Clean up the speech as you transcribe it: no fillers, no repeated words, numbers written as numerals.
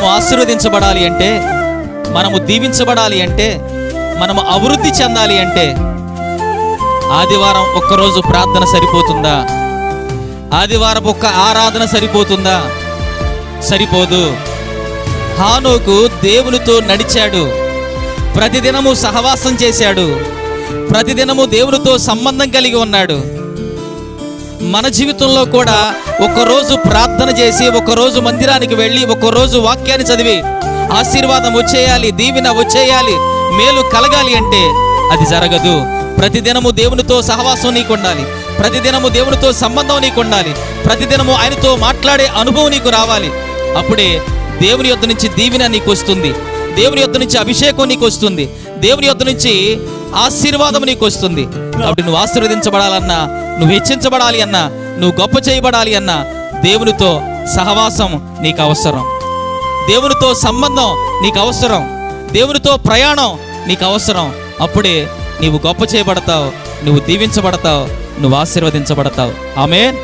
మనము ఆశీర్వదించబడాలి అంటే, మనము దీవించబడాలి అంటే, మనము అభివృద్ధి చెందాలి అంటే ఆదివారం ఒక్కరోజు ప్రార్థన సరిపోతుందా? ఆదివారం ఒక్క ఆరాధన సరిపోతుందా? సరిపోదు. హానోకు దేవునితో నడిచాడు, ప్రతిదినము సహవాసం చేశాడు, ప్రతిదినము దేవునితో సంబంధం కలిగి ఉన్నాడు. మన జీవితంలో కూడా ఒకరోజు ప్రార్థన చేసి, ఒకరోజు మందిరానికి వెళ్ళి, ఒకరోజు వాక్యాన్ని చదివి ఆశీర్వాదం వచ్చేయాలి, దీవెన వచ్చేయాలి, మేలు కలగాలి అంటే అది జరగదు. ప్రతిదినము దేవునితో సహవాసం నీకు ఉండాలి, ప్రతిదినము దేవునితో సంబంధం నీకు ఉండాలి, ప్రతిదినము ఆయనతో మాట్లాడే అనుభవం నీకు రావాలి. అప్పుడే దేవుని యొద్ద నుంచి దీవెన నీకు వస్తుంది, దేవుని యొద్ద నుంచి అభిషేకం నీకు వస్తుంది, దేవుని యొద్ద నుంచి ఆశీర్వాదం నీకు వస్తుంది. కాబట్టి నువ్వు ఆశీర్వదించబడాలన్నా, నువ్వు హెచ్చించబడాలి అన్నా, నువ్వు గొప్ప చేయబడాలి అన్నా దేవునితో సహవాసం నీకు అవసరం, దేవునితో సంబంధం నీకు అవసరం, దేవునితో ప్రయాణం నీకు అవసరం. అప్పుడే నీవు గొప్ప చేయబడతావు, నువ్వు దీవించబడతావు, నువ్వు ఆశీర్వదించబడతావు. ఆమేన్.